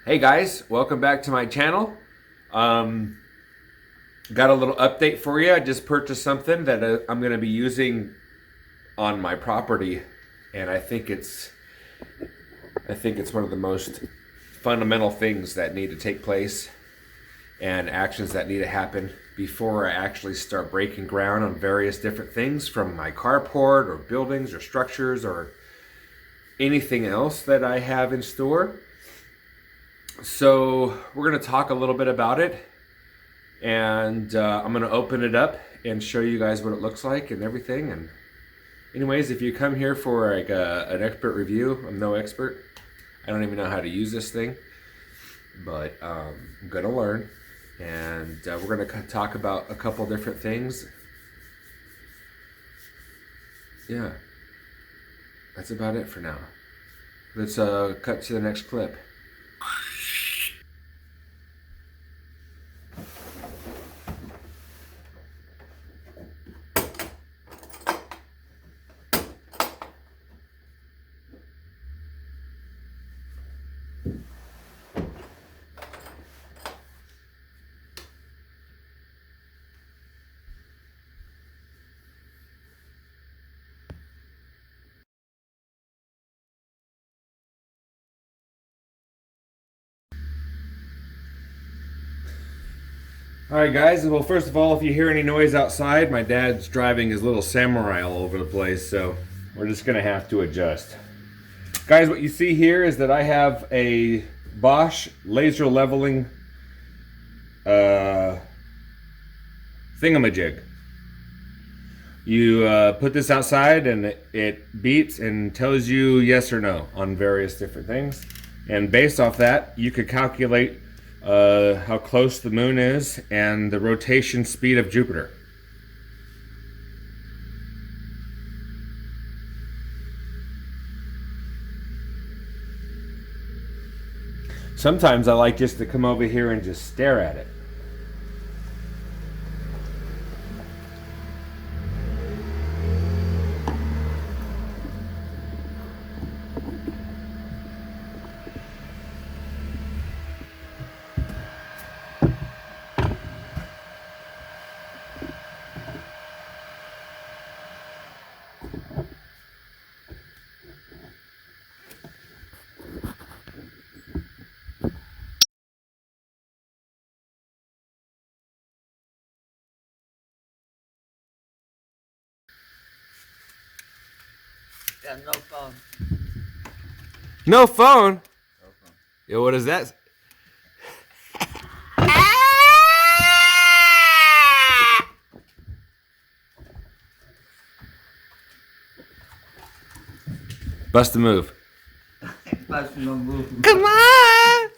Hey guys, welcome back to my channel. Got a little update for you. I just purchased something that I'm going to be using on my property, and I think it's one of the most fundamental things that need to take place and actions that need to happen before I actually start breaking ground on various different things from my carport or buildings or structures or anything else that I have in store. So we're going to talk a little bit about it, and I'm going to open it up and show you guys what it looks like and everything. And anyways, if you come here for like an expert review, I'm no expert. I don't even know how to use this thing, but I'm going to learn, and we're going to talk about a couple different things. Yeah, that's about it for now. Let's cut to the next clip. Alright guys, well first of all, if you hear any noise outside, my dad's driving his little Samurai all over the place, so we're just going to have to adjust. Guys, what you see here is that I have a Bosch laser leveling thingamajig. You put this outside and it beeps and tells you yes or no on various different things. And based off that, you could calculate how close the moon is and the rotation speed of Jupiter. Sometimes I like just to come over here and just stare at it. Yeah, no phone. No phone? Yo, what is that? Bust a move. That's no move. Come on!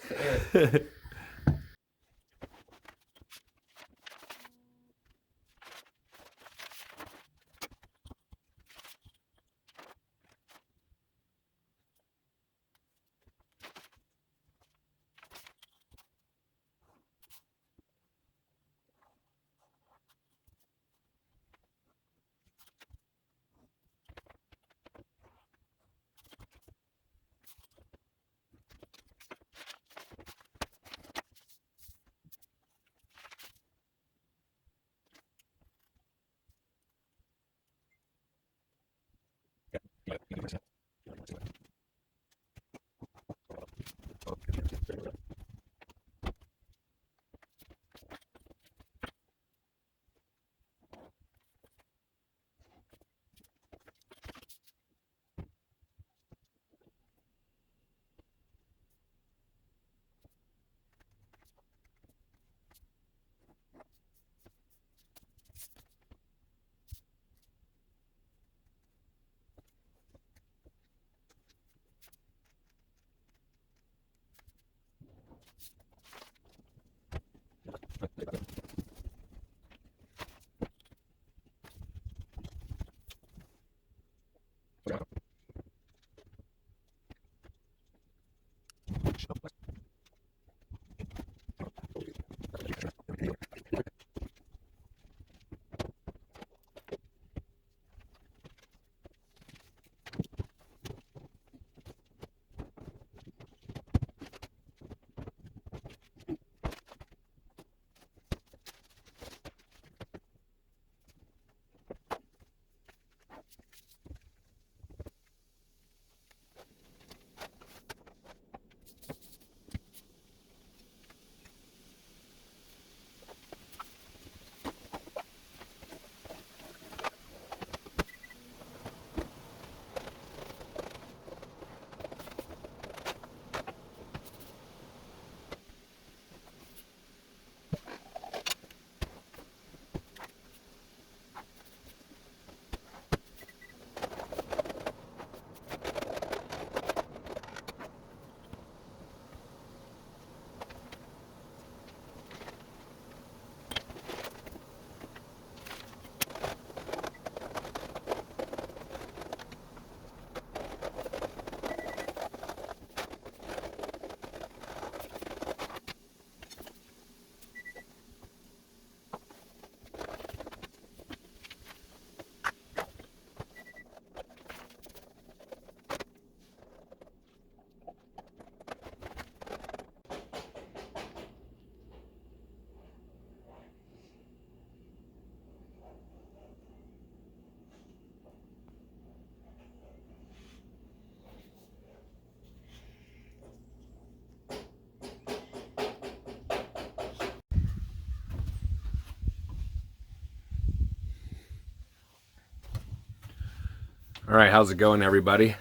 All right, how's it going, everybody?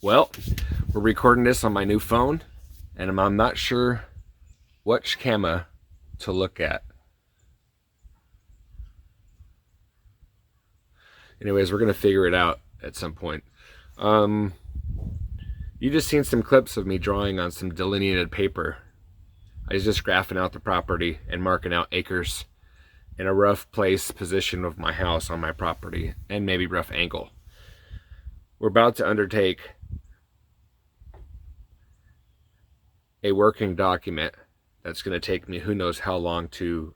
Well, we're recording this on my new phone, and I'm not sure which camera to look at. Anyways, we're gonna figure it out at some point. You just seen some clips of me drawing on some delineated paper. I was just graphing out the property and marking out acres in a rough place position of my house on my property, and maybe rough angle. We're about to undertake a working document that's going to take me who knows how long to,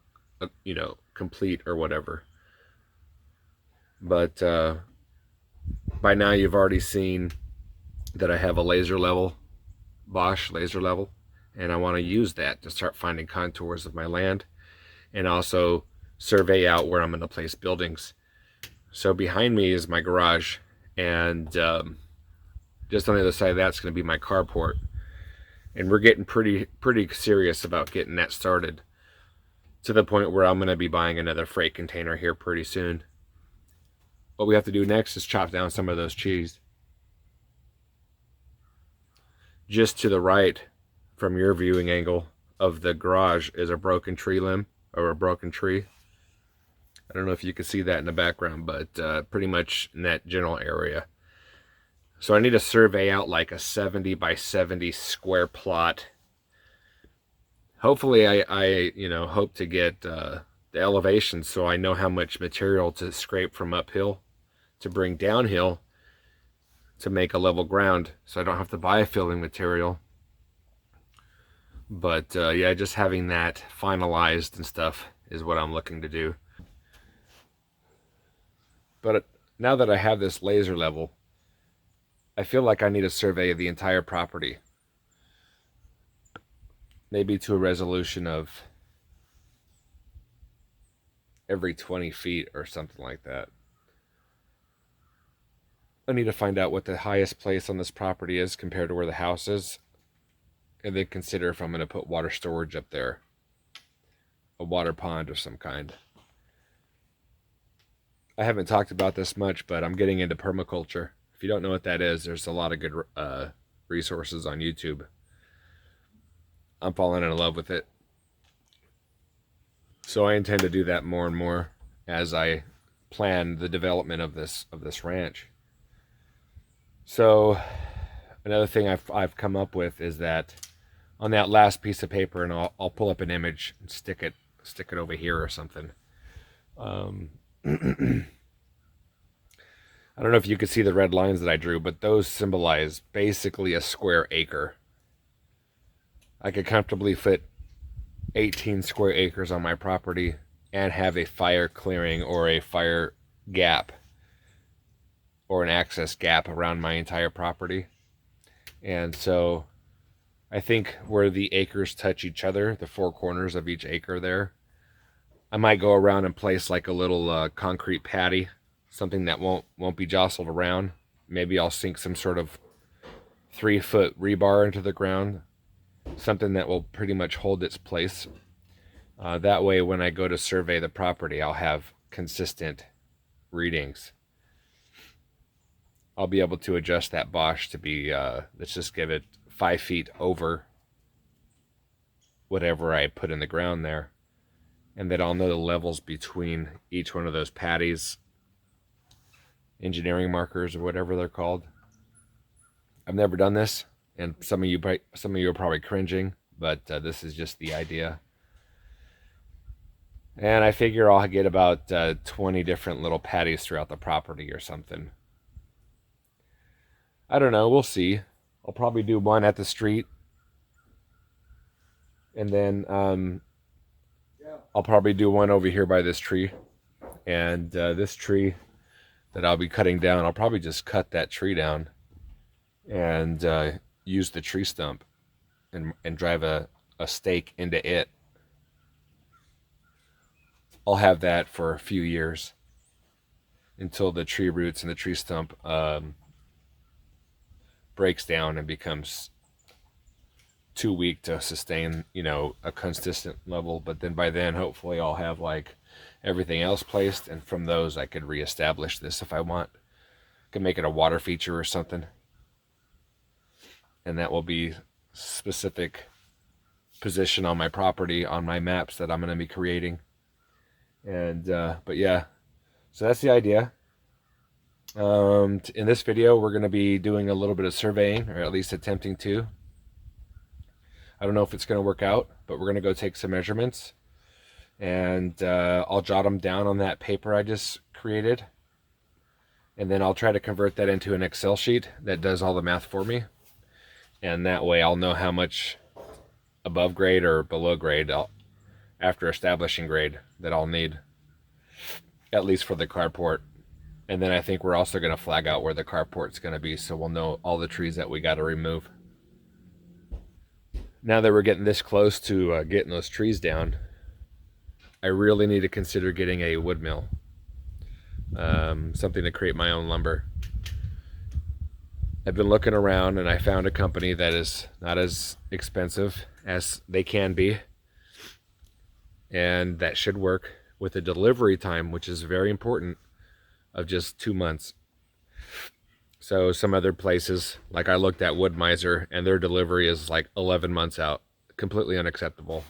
complete or whatever. But by now you've already seen that I have a laser level, Bosch laser level, and I want to use that to start finding contours of my land and also survey out where I'm going to place buildings. So behind me is my garage, and just on the other side of that's going to be my carport. And we're getting pretty serious about getting that started, to the point where I'm going to be buying another freight container here pretty soon. What we have to do next is chop down some of those trees. Just to the right from your viewing angle of the garage is a broken tree limb, or a broken tree. I don't know if you can see that in the background, but pretty much in that general area. So I need to survey out like a 70 by 70 square plot. Hopefully I hope to get the elevation so I know how much material to scrape from uphill to bring downhill to make a level ground, so I don't have to buy filling material. But yeah, just having that finalized and stuff is what I'm looking to do. But now that I have this laser level, I feel like I need a survey of the entire property. Maybe to a resolution of every 20 feet or something like that. I need to find out what the highest place on this property is compared to where the house is, and then consider if I'm going to put water storage up there. A water pond of some kind. I haven't talked about this much, but I'm getting into permaculture. If you don't know what that is, there's a lot of good resources on YouTube. I'm falling in love with it. So I intend to do that more and more as I plan the development of this ranch. So another thing I've come up with is that on that last piece of paper, and I'll pull up an image and stick it over here or something. I don't know if you could see the red lines that I drew, but those symbolize basically a square acre. I could comfortably fit 18 square acres on my property and have a fire clearing or a fire gap or an access gap around my entire property. And so I think where the acres touch each other, the four corners of each acre there, I might go around and place like a little concrete patty, something that won't be jostled around. Maybe I'll sink some sort of 3-foot rebar into the ground, something that will pretty much hold its place. That way when I go to survey the property, I'll have consistent readings. I'll be able to adjust that Bosch to be, let's just give it 5 feet over whatever I put in the ground there. And then I'll know the levels between each one of those patties, engineering markers or whatever they're called. I've never done this, and some of you are probably cringing, but this is just the idea. And I figure I'll get about 20 different little patties throughout the property or something. I don't know, we'll see. I'll probably do one at the street, and then I'll probably do one over here by this tree. And this tree that I'll be cutting down, I'll probably just cut that tree down and use the tree stump and drive a stake into it. I'll have that for a few years until the tree roots and the tree stump breaks down and becomes too weak to sustain, a consistent level. But then by then, hopefully I'll have like everything else placed, and from those I could reestablish this if I want. can make it a water feature or something. And that will be specific position on my property on my maps that I'm going to be creating. And but yeah, so that's the idea. In this video we're going to be doing a little bit of surveying, or at least attempting to. I don't know if it's going to work out, but we're going to go take some measurements, and I'll jot them down on that paper I just created, and then I'll try to convert that into an Excel sheet that does all the math for me, and that way I'll know how much above grade or below grade after establishing grade that I'll need, at least for the carport. And then I think we're also going to flag out where the carport's going to be, so we'll know all the trees that we got to remove. Now that we're getting this close to getting those trees down, I really need to consider getting a wood mill, something to create my own lumber. I've been looking around and I found a company that is not as expensive as they can be, and that should work, with a delivery time, which is very important, of just 2 months. So some other places, like I looked at Wood Miser, and their delivery is like 11 months out. Completely unacceptable.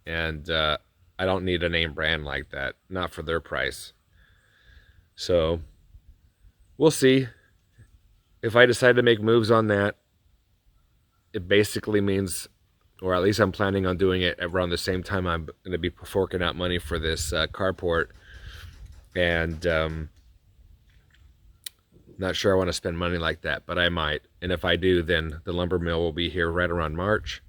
And I don't need a name brand like that, not for their price. So we'll see. If I decide to make moves on that, it basically means, or at least I'm planning on doing it around the same time I'm going to be forking out money for this carport. And not sure I want to spend money like that, but I might. And if I do, then the lumber mill will be here right around March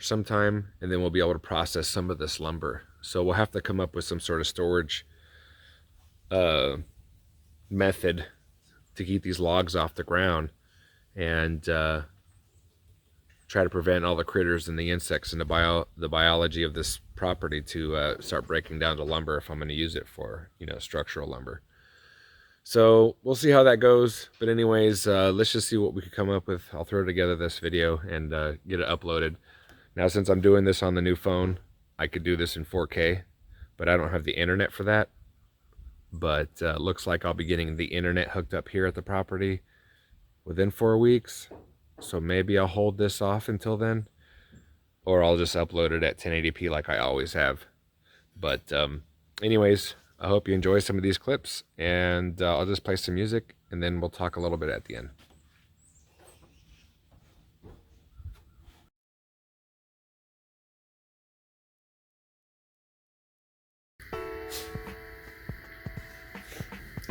sometime, and then we'll be able to process some of this lumber. So we'll have to come up with some sort of storage method to keep these logs off the ground, and try to prevent all the critters and the insects and the biology of this property to start breaking down to lumber if I'm going to use it for, structural lumber. So we'll see how that goes. But anyways, let's just see what we could come up with. I'll throw together this video and get it uploaded. Now, since I'm doing this on the new phone, I could do this in 4K, but I don't have the internet for that. But looks like I'll be getting the internet hooked up here at the property within 4 weeks. So maybe I'll hold this off until then, or I'll just upload it at 1080p like I always have. But anyways, I hope you enjoy some of these clips, and I'll just play some music, and then we'll talk a little bit at the end.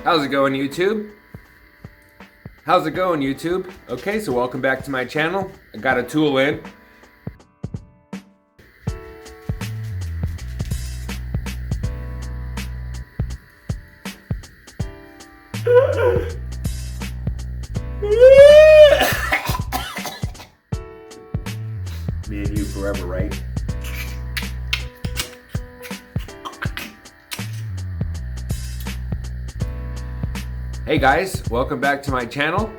How's it going, YouTube? How's it going, YouTube? Okay, so welcome back to my channel. I got a tool in. Me and you forever, right? Hey guys, welcome back to my channel.